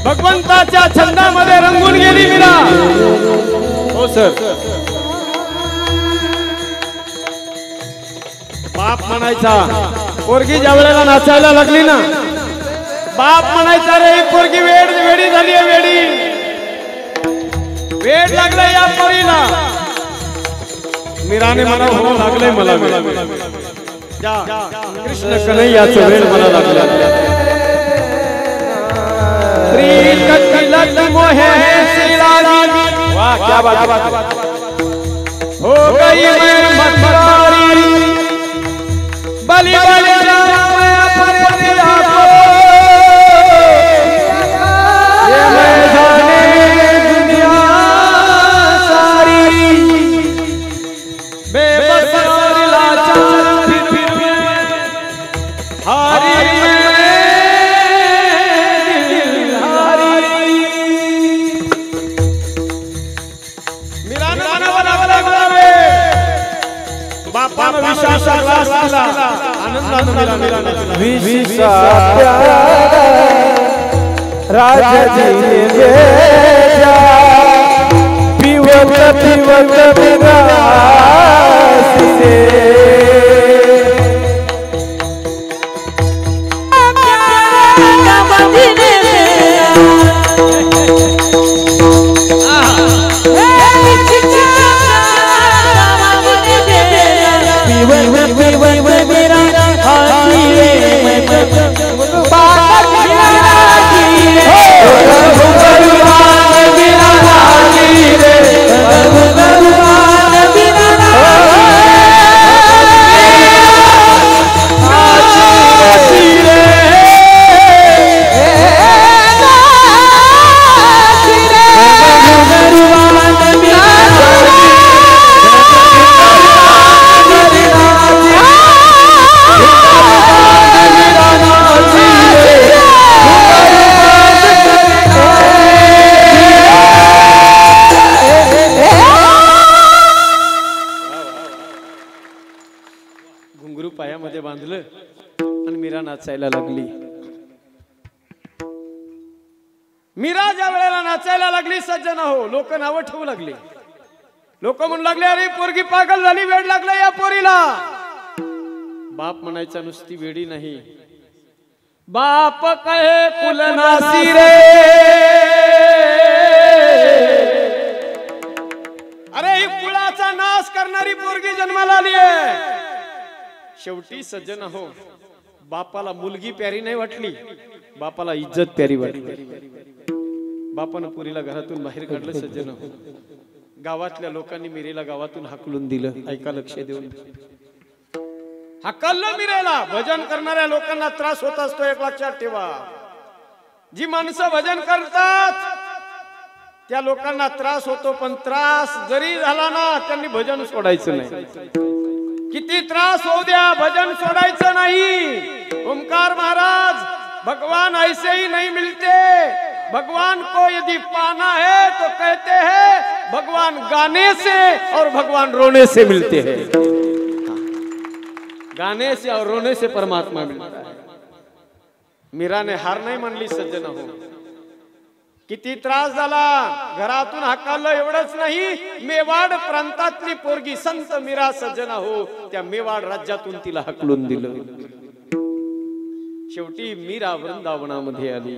भगवंताच्या छंदामध्ये रंगून गेली मीरा। हो सर, बाप म्हणायचा पोरगी ज्या वेळेला नाचायला लागली ना, बाप म्हणायचा रे पोरगी वेडी झाली आहे, वेड लागलंय या पोरीला। मीराने म्हणा हो लागलंय मला, कृष्ण कन्हैयाचं वेड मला लागलं। वाह क्या बात, हो गई मैं मतवारी बलि बलि दुनिया सारी बेबस लाचार फिर हारी राजा जी भेजा पीवत पीवत विरास से पायामध्ये बांधलं आणि मीरा नाचायला लागली। मीरा ज्या वेळेला नाचायला लागली सज्जन हो, लोक नाव ठेवू लागले, लोक म्हणू लागले अरे पोरगी पागल झाली, वेड लागलं या पोरीला। बाप म्हणायचा नुसती वेडी नाही, बाप कहे कुलनासी रे, अरे ही कुळाचा नाश करणारी पोरगी जन्माला आली आहे। शेवटी सज्जन हो, बापाला मुलगी प्यारी नाही वाटली, बापाला इज्जत प्यारी वाटली। बापानं पुरीला घरातून बाहेर काढलं सज्जन हो, गावातल्या लोकांनी मीरेला गावातून हाकलून दिलं। ऐका लक्ष देऊन, हाकललं मीरेला। भजन करणाऱ्या लोकांना त्रास होत असतो, एक लक्षात ठेवा। जी माणसं भजन करतात त्या लोकांना त्रास होतो, पण त्रास जरी झाला ना त्यांनी भजन सोडायचं नाही। किती त्रास होऊ द्या, भजन सोडायचं नहीं। ओमकार महाराज, भगवान ऐसे ही नहीं मिलते, भगवान को यदि पाना है तो कहते हैं भगवान गाने से और भगवान रोने से मिलते हैं। गाने से और रोने से परमात्मा मिलता है। मीरा ने हार नहीं मानली सज्जन हो, किती त्रास झाला, घरातून हाकललं एवढंच नाही, मेवाड प्रांतातली पोरगी संत मीरा सज्जना हो, त्या मेवाड राज्यातून तिला हाकलून दिलं। शेवटी मीरा वृंदावनामध्ये आली।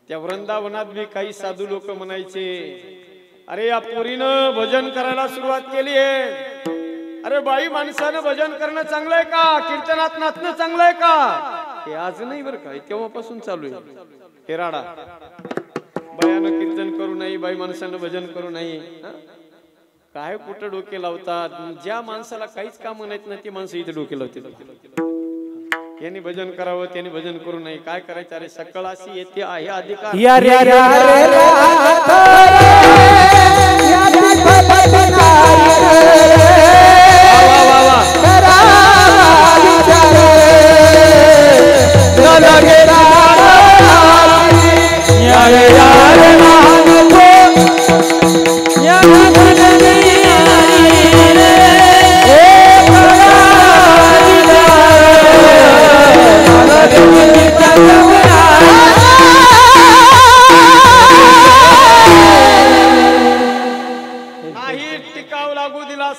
त्या वृंदावनात भी काही साधू लोक म्हणायचे, अरे या पोरीनं भजन करायला सुरुवात केली आहे, अरे बाई माणसानं भजन करणं चांगलंय का, कीर्तनात नाचणं चांगलंय का? हे आज नाही बरं का, तेव्हापासून चालू आहे हे राडा. बायानं कीर्तन करू नाही, बाई माणसानं भजन करू नाही. काय कुठं डोके लावतात. ज्या माणसाला काहीच काम नाहीत ना ती माणसं इथे डोके लावतात. यांनी भजन करावं, त्यांनी भजन करू नये. काय करायचं? अरे सकळ अशी येते आहे अधिकार.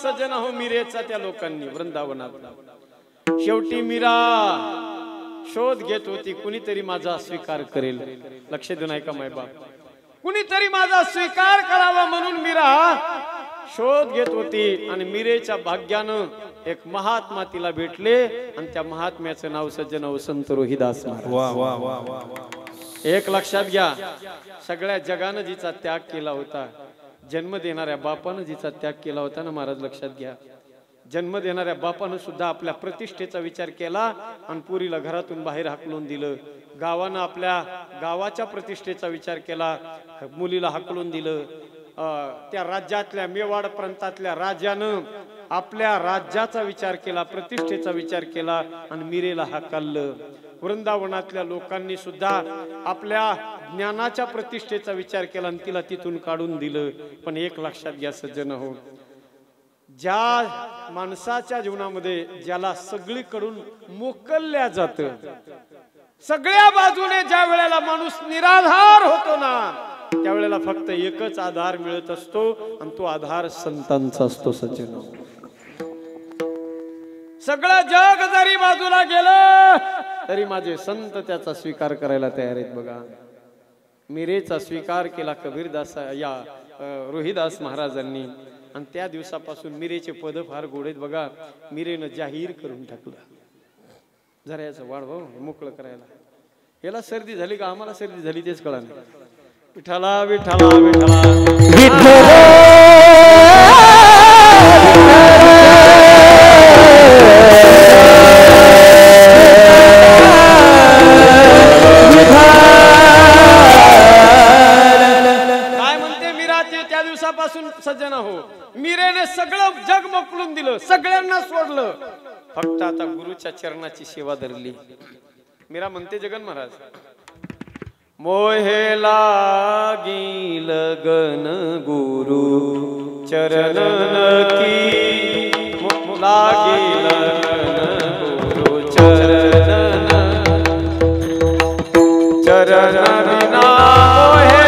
सज्जन हो मीरेचा त्या लोकांनी वृंदावनात. शेवटी मीरा शोध घेत होती, कुणीतरी माझा स्वीकार करेल. लक्ष देऊन ऐका मायबाप, कुणीतरी माझा स्वीकार करावा म्हणून मीरा शोध घेत होती. आणि मीरेच्या भाग्यानं एक महात्मा तिला भेटले आणि त्या महात्म्याचं नाव सज्जन हो संत रोहिदास महाराज. एक लक्षात घ्या, सगळ्या जगानं जिचा त्याग केला होता, जन्म देणाऱ्या बापानं जिचा त्याग केला होता ना महाराज, लक्षात घ्या. जन्म देणाऱ्या बापानं सुद्धा आपल्या प्रतिष्ठेचा विचार केला आणि पुरीला घरातून बाहेर हाकलून दिलं. गावानं आपल्या गावाच्या प्रतिष्ठेचा विचार केला, मुलीला हाकलून दिलं. त्या राज्यातल्या मेवाड प्रांतातल्या राजानं आपल्या राज्याचा विचार केला, प्रतिष्ठेचा विचार केला आणि मीरेला हाकललं. वृंदावनातल्या लोकांनी सुद्धा आपल्या ज्ञानाच्या प्रतिष्ठेचा विचार केला आणि तिला तिथून काढून दिलं. पण एक लक्षात घ्या सज्जन हो, ज्या माणसाच्या जीवनामध्ये ज्याला सगळीकडून मोकलल्या जातं, सगळ्या बाजूने ज्या वेळेला माणूस निराधार होतो ना, त्यावेळेला फक्त एकच आधार मिळत असतो आणि तो आधार संतांचा असतो सज्जन. सगळं जग जरी बाजूला गेलं तरी माझे संत त्याचा स्वीकार करायला तयार आहेत. बघा, मीरेचा स्वीकार केला कबीरदास या रोहिदास महाराजांनी आणि त्या दिवसापासून मीरेचे पद फार गोड आहेत. बघा, मीरेनं जाहीर करून टाकलं. जरा याचं वाढव मोकळं करायला. याला सर्दी झाली का आम्हाला सर्दी झाली तेच कळा नाही. विठ्ठला विठ्ठला विठ्ठला सज्जन हो, मीरेने सगळं जग मोकळून दिलं, सगळ्यांना सोडलं, फक्त आता गुरुच्या चरणाची सेवा धरली. मीरा म्हणते जगन महाराज, मोहे लागी लगन गुरु चरणन की, लागी लगन गुरु चरणन, चरण बिना मोहे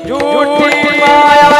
झूठी माया